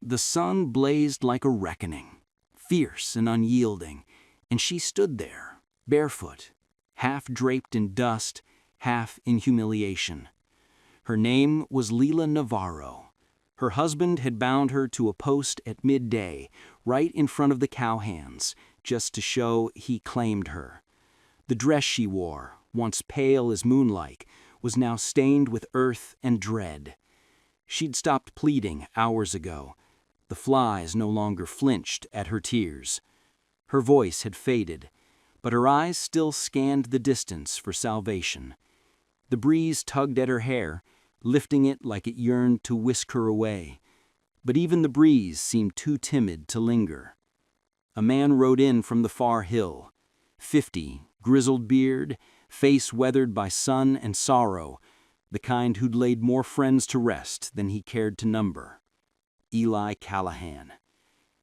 The sun blazed like a reckoning, fierce and unyielding, and she stood there, barefoot, half draped in dust, half in humiliation. Her name was Leila Navarro. Her husband had bound her to a post at midday, right in front of the cowhands, just to show he claimed her. The dress she wore, once pale as moonlight, was now stained with earth and dread. She'd stopped pleading hours ago. The flies no longer flinched at her tears. Her voice had faded, but her eyes still scanned the distance for salvation. The breeze tugged at her hair, lifting it like it yearned to whisk her away. But even the breeze seemed too timid to linger. A man rode in from the far hill. 50, grizzled beard, face weathered by sun and sorrow, the kind who'd laid more friends to rest than he cared to number. Eli Callahan.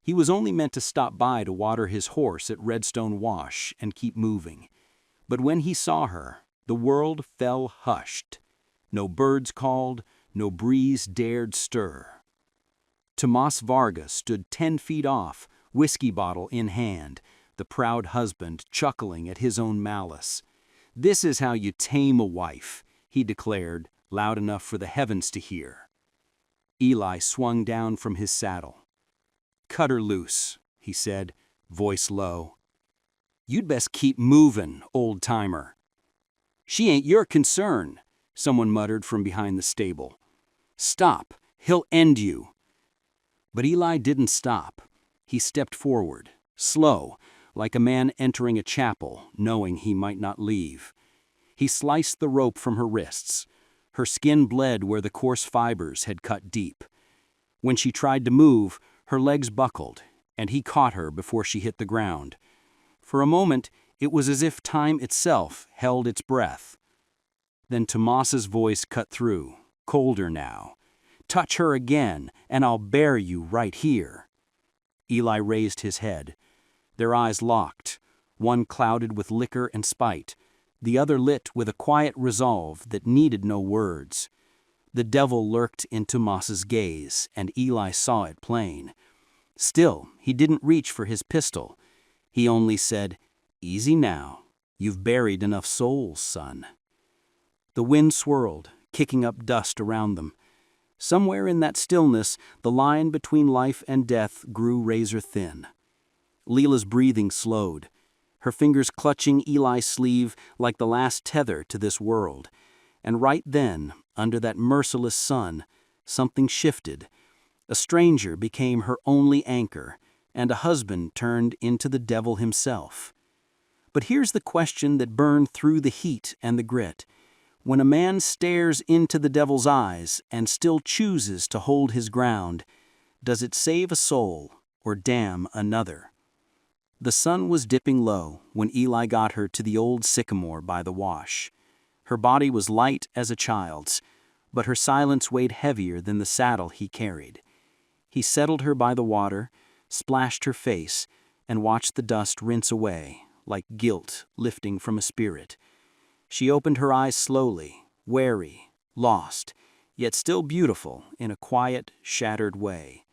He was only meant to stop by to water his horse at Redstone Wash and keep moving. But when he saw her, the world fell hushed. No birds called, no breeze dared stir. Tomas Vargas stood 10 feet off, whiskey bottle in hand, the proud husband chuckling at his own malice. "This is how you tame a wife," he declared, loud enough for the heavens to hear. Eli swung down from his saddle. "Cut her loose," he said, voice low. "You'd best keep movin', old-timer." "She ain't your concern," someone muttered from behind the stable. "Stop, he'll end you." But Eli didn't stop. He stepped forward, slow, like a man entering a chapel, knowing he might not leave. He sliced the rope from her wrists. Her skin bled where the coarse fibers had cut deep. When she tried to move, her legs buckled, and he caught her before she hit the ground. For a moment, it was as if time itself held its breath. Then Tomas's voice cut through, colder now. "Touch her again, and I'll bury you right here." Eli raised his head. Their eyes locked, one clouded with liquor and spite, the other lit with a quiet resolve that needed no words. The devil lurked in Tomas's gaze, and Eli saw it plain. Still, he didn't reach for his pistol. He only said, "Easy now. You've buried enough souls, son." The wind swirled, kicking up dust around them. Somewhere in that stillness, the line between life and death grew razor thin. Leila's breathing slowed, her fingers clutching Eli's sleeve like the last tether to this world. And right then, under that merciless sun, something shifted. A stranger became her only anchor, and a husband turned into the devil himself. But here's the question that burned through the heat and the grit. When a man stares into the devil's eyes and still chooses to hold his ground, does it save a soul or damn another? The sun was dipping low when Eli got her to the old sycamore by the wash. Her body was light as a child's, but her silence weighed heavier than the saddle he carried. He settled her by the water, splashed her face, and watched the dust rinse away, like guilt lifting from a spirit. She opened her eyes slowly, wary, lost, yet still beautiful in a quiet, shattered way.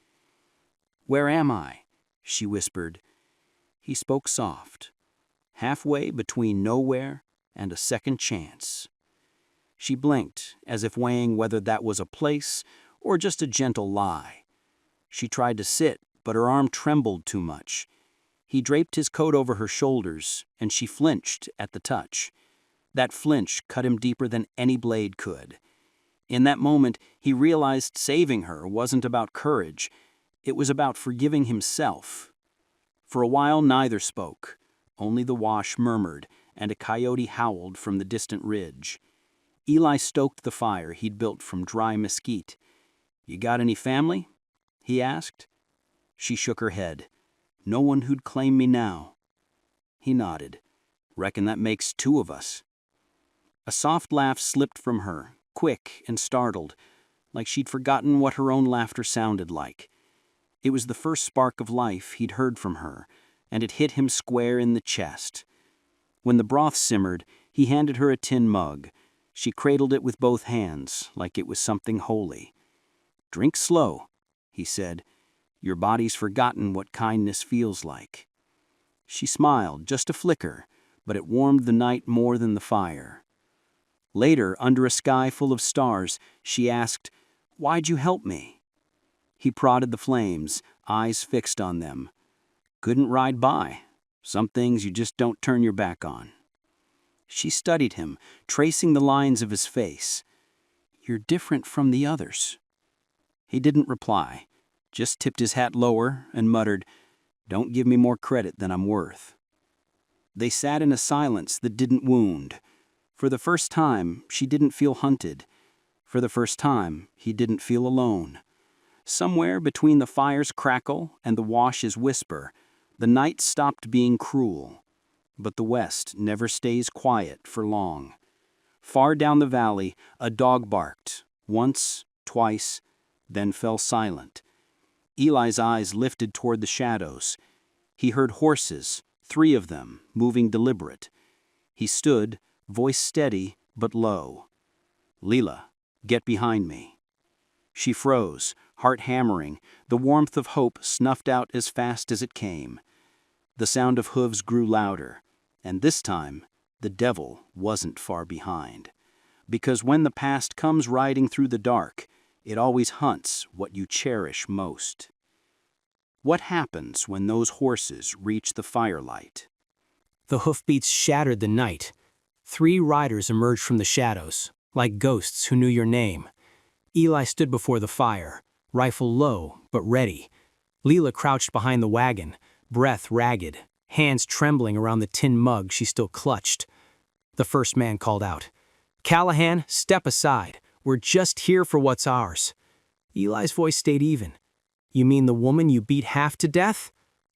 "Where am I?" she whispered. He spoke soft, halfway between nowhere and a second chance. She blinked, as if weighing whether that was a place or just a gentle lie. She tried to sit, but her arm trembled too much. He draped his coat over her shoulders, and she flinched at the touch. That flinch cut him deeper than any blade could. In that moment, he realized saving her wasn't about courage. It was about forgiving himself. For a while, neither spoke. Only the wash murmured, and a coyote howled from the distant ridge. Eli stoked the fire he'd built from dry mesquite. "You got any family?" he asked. She shook her head. "No one who'd claim me now." He nodded. "Reckon that makes 2 of us." A soft laugh slipped from her, quick and startled, like she'd forgotten what her own laughter sounded like. It was the first spark of life he'd heard from her, and it hit him square in the chest. When the broth simmered, he handed her a tin mug. She cradled it with both hands, like it was something holy. "Drink slow," he said. Your body's forgotten what kindness feels like." She smiled, just a flicker, but it warmed the night more than the fire. Later, under a sky full of stars, she asked, "Why'd you help me?" He prodded the flames, eyes fixed on them. "Couldn't ride by. Some things you just don't turn your back on." She studied him, tracing the lines of his face. "You're different from the others." He didn't reply, just tipped his hat lower and muttered, "Don't give me more credit than I'm worth." They sat in a silence that didn't wound. For the first time, she didn't feel hunted. For the first time, he didn't feel alone. Somewhere between the fire's crackle and the wash's whisper, the night stopped being cruel. But the West never stays quiet for long. Far down the valley, a dog barked, once, twice, then fell silent. Eli's eyes lifted toward the shadows. He heard horses, 3 of them, moving deliberate. He stood, voice steady but low. "Leela, get behind me." She froze, heart hammering, the warmth of hope snuffed out as fast as it came. The sound of hooves grew louder, and this time, the devil wasn't far behind. Because when the past comes riding through the dark, it always hunts what you cherish most. What happens when those horses reach the firelight? The hoofbeats shattered the night. 3 riders emerged from the shadows, like ghosts who knew your name. Eli stood before the fire, rifle low but ready. Leela crouched behind the wagon, breath ragged, hands trembling around the tin mug she still clutched. The first man called out, "Callahan, step aside. We're just here for what's ours." Eli's voice stayed even. "You mean the woman you beat half to death?"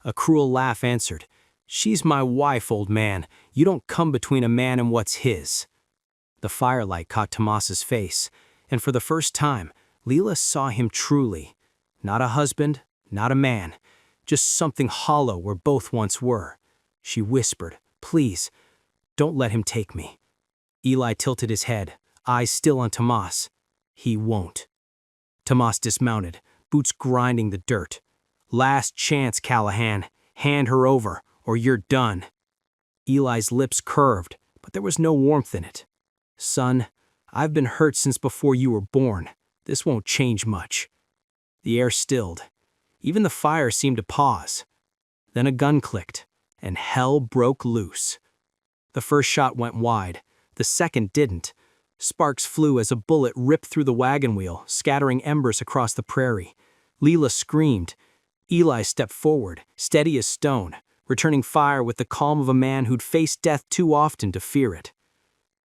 A cruel laugh answered, "She's my wife, old man. You don't come between a man and what's his." The firelight caught Tomas's face, and for the first time, Leela saw him truly. Not a husband, not a man, just something hollow where both once were. She whispered, "Please, don't let him take me." Eli tilted his head, eyes still on Tomas. "He won't." Tomas dismounted, boots grinding the dirt. "Last chance, Callahan. Hand her over, or you're done." Eli's lips curved, but there was no warmth in it. "Son, I've been hurt since before you were born. This won't change much." The air stilled. Even the fire seemed to pause. Then a gun clicked, and hell broke loose. The first shot went wide. The second didn't. Sparks flew as a bullet ripped through the wagon wheel, scattering embers across the prairie. Leela screamed. Eli stepped forward, steady as stone, returning fire with the calm of a man who'd faced death too often to fear it.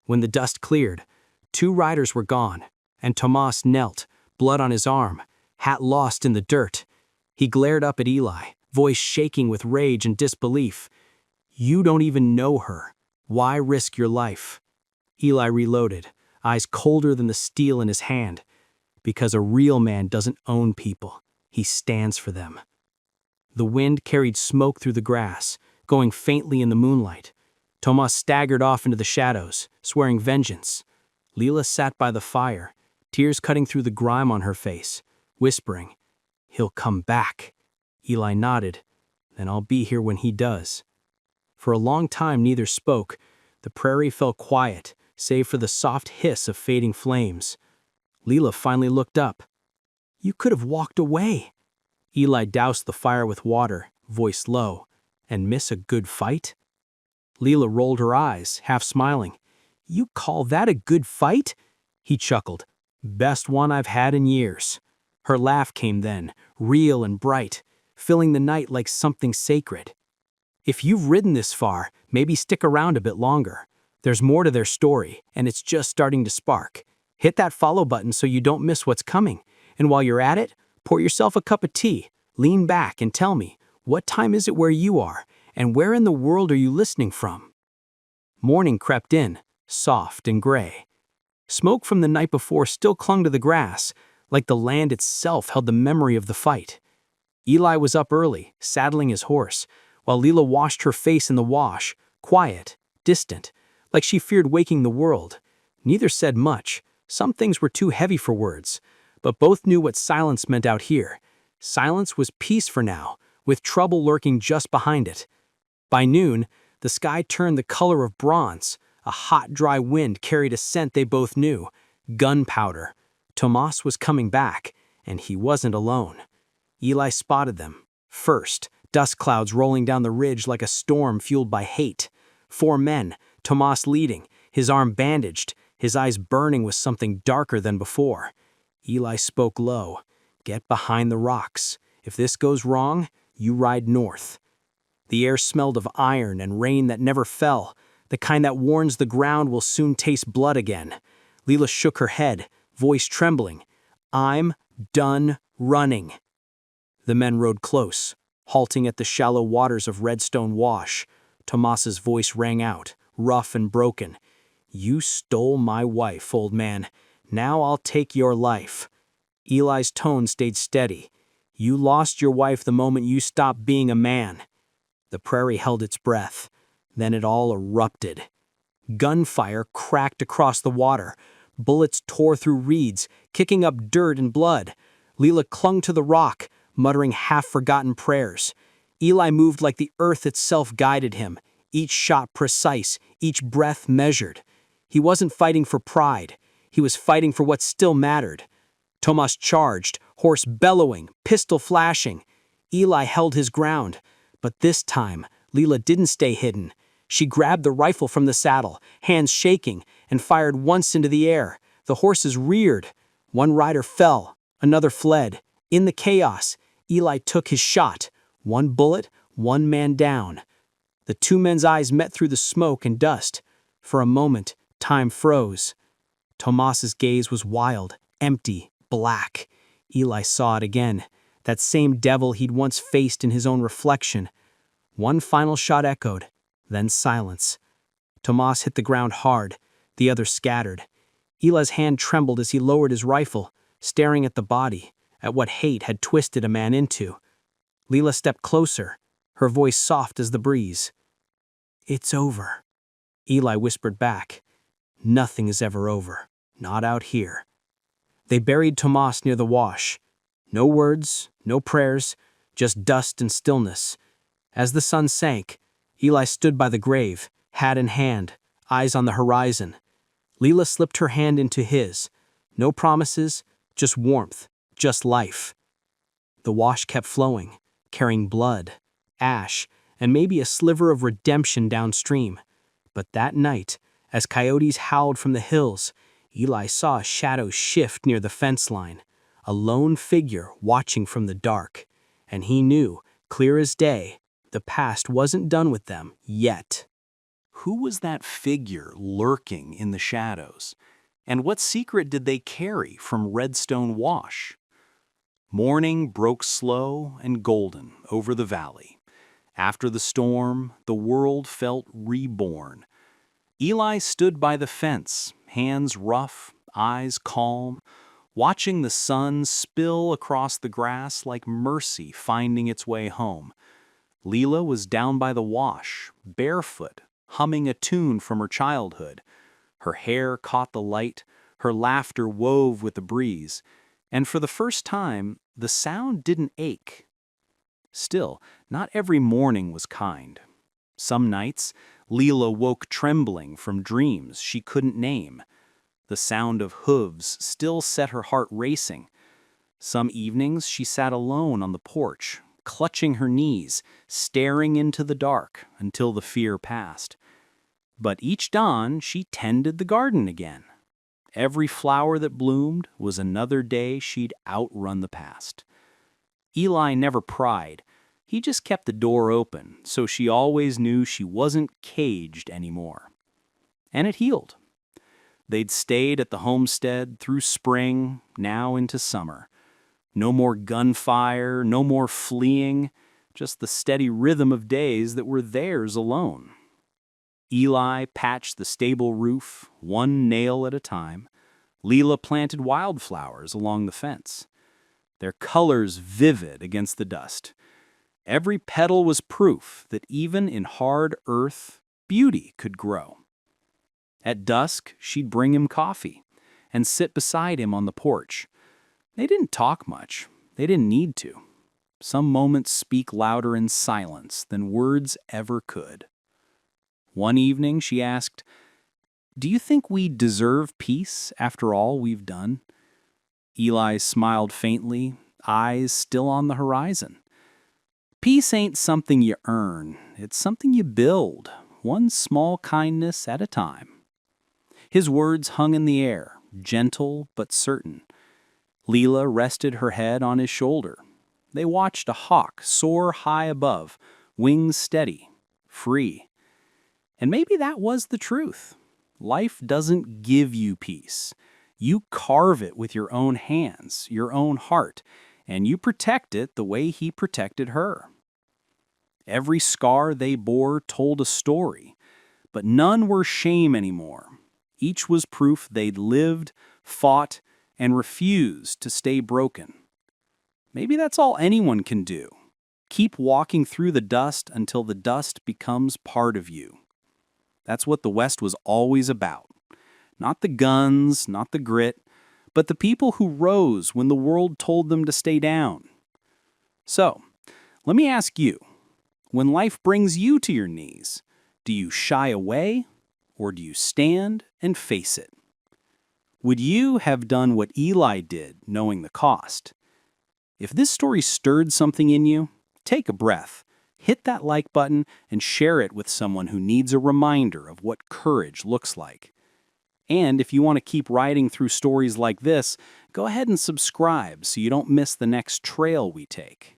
When the dust cleared, 2 riders were gone, and Tomas knelt, blood on his arm, hat lost in the dirt. He glared up at Eli, voice shaking with rage and disbelief. "You don't even know her. Why risk your life?" Eli reloaded, eyes colder than the steel in his hand. "Because a real man doesn't own people. He stands for them." The wind carried smoke through the grass, going faintly in the moonlight. Tomas staggered off into the shadows, swearing vengeance. Leela sat by the fire, tears cutting through the grime on her face, whispering, "He'll come back." Eli nodded, "Then I'll be here when he does." For a long time neither spoke. The prairie fell quiet, save for the soft hiss of fading flames. Leela finally looked up. "You could have walked away." Eli doused the fire with water, voice low. "And miss a good fight?" Leela rolled her eyes, half smiling. "You call that a good fight?" He chuckled. "Best one I've had in years." Her laugh came then, real and bright, filling the night like something sacred. "If you've ridden this far, maybe stick around a bit longer. There's more to their story, and it's just starting to spark. Hit that follow button so you don't miss what's coming. And while you're at it, pour yourself a cup of tea, lean back and tell me, what time is it where you are, and where in the world are you listening from?" Morning crept in, soft and gray. Smoke from the night before still clung to the grass, like the land itself held the memory of the fight. Eli was up early, saddling his horse, while Leela washed her face in the wash, quiet, distant, like she feared waking the world. Neither said much. Some things were too heavy for words, but both knew what silence meant out here. Silence was peace for now, with trouble lurking just behind it. By noon, the sky turned the color of bronze. A hot, dry wind carried a scent they both knew: gunpowder. Tomas was coming back, and he wasn't alone. Eli spotted them. First, dust clouds rolling down the ridge like a storm fueled by hate. 4 men, Tomas leading, his arm bandaged, his eyes burning with something darker than before. Eli spoke low. "Get behind the rocks. If this goes wrong, you ride north." The air smelled of iron and rain that never fell, the kind that warns the ground will soon taste blood again. Leela shook her head, voice trembling. "I'm done running." The men rode close, halting at the shallow waters of Redstone Wash. Tomas's voice rang out, rough and broken. "You stole my wife, old man. Now I'll take your life." Eli's tone stayed steady. "You lost your wife the moment you stopped being a man." The prairie held its breath. Then it all erupted. Gunfire cracked across the water. Bullets tore through reeds, kicking up dirt and blood. Leela clung to the rock, muttering half-forgotten prayers. Eli moved like the earth itself guided him, each shot precise, each breath measured. He wasn't fighting for pride. He was fighting for what still mattered. Tomas charged, horse bellowing, pistol flashing. Eli held his ground. But this time, Leela didn't stay hidden. She grabbed the rifle from the saddle, hands shaking, and fired once into the air. The horses reared. One rider fell, another fled. In the chaos, Eli took his shot. 1 bullet, 1 man down. The 2 men's eyes met through the smoke and dust. For a moment, time froze. Tomas's gaze was wild, empty, black. Eli saw it again, that same devil he'd once faced in his own reflection. One final shot echoed, then silence. Tomas hit the ground hard, the others scattered. Eli's hand trembled as he lowered his rifle, staring at the body, at what hate had twisted a man into. Leela stepped closer, her voice soft as the breeze. "It's over." Eli whispered back. "Nothing is ever over, not out here." They buried Tomas near the wash. No words, no prayers, just dust and stillness. As the sun sank, Eli stood by the grave, hat in hand, eyes on the horizon. Leela slipped her hand into his. No promises, just warmth, just life. The wash kept flowing, carrying blood, ash, and maybe a sliver of redemption downstream. But that night, as coyotes howled from the hills, Eli saw a shadow shift near the fence line, a lone figure watching from the dark. And he knew, clear as day, the past wasn't done with them yet. Who was that figure lurking in the shadows? And what secret did they carry from Redstone Wash? Morning broke slow and golden over the valley. After the storm, the world felt reborn. Eli stood by the fence, hands rough, eyes calm, watching the sun spill across the grass like mercy finding its way home. Leela was down by the wash, barefoot, humming a tune from her childhood. Her hair caught the light, her laughter wove with the breeze, and for the first time, the sound didn't ache. Still, not every morning was kind. Some nights, Leela woke trembling from dreams she couldn't name. The sound of hooves still set her heart racing. Some evenings she sat alone on the porch, clutching her knees, staring into the dark until the fear passed. But each dawn she tended the garden again. Every flower that bloomed was another day she'd outrun the past. Eli never pried. He just kept the door open, so she always knew she wasn't caged anymore. And it healed. They'd stayed at the homestead through spring, now into summer. No more gunfire, no more fleeing, just the steady rhythm of days that were theirs alone. Eli patched the stable roof, 1 nail at a time. Leela planted wildflowers along the fence, their colors vivid against the dust. Every petal was proof that even in hard earth, beauty could grow. At dusk, she'd bring him coffee and sit beside him on the porch. They didn't talk much. They didn't need to. Some moments speak louder in silence than words ever could. One evening she asked, "Do you think we deserve peace after all we've done?" Eli smiled faintly, eyes still on the horizon. Peace ain't something you earn, it's something you build, one small kindness at a time. His words hung in the air, gentle but certain. Leela rested her head on his shoulder. They watched a hawk soar high above, wings steady, free. And maybe that was the truth. Life doesn't give you peace. You carve it with your own hands, your own heart, and you protect it the way he protected her. Every scar they bore told a story, but none were shame anymore. Each was proof they'd lived, fought, and refused to stay broken. Maybe that's all anyone can do. Keep walking through the dust until the dust becomes part of you. That's what the West was always about. Not the guns, not the grit, but the people who rose when the world told them to stay down. So, let me ask you, when life brings you to your knees, do you shy away or do you stand and face it? Would you have done what Eli did, knowing the cost? If this story stirred something in you, take a breath, hit that like button, and share it with someone who needs a reminder of what courage looks like. And if you want to keep riding through stories like this, go ahead and subscribe so you don't miss the next trail we take.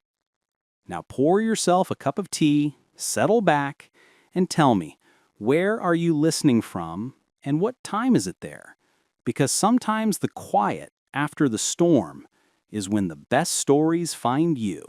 Now pour yourself a cup of tea, settle back, and tell me, where are you listening from and what time is it there? Because sometimes the quiet after the storm is when the best stories find you.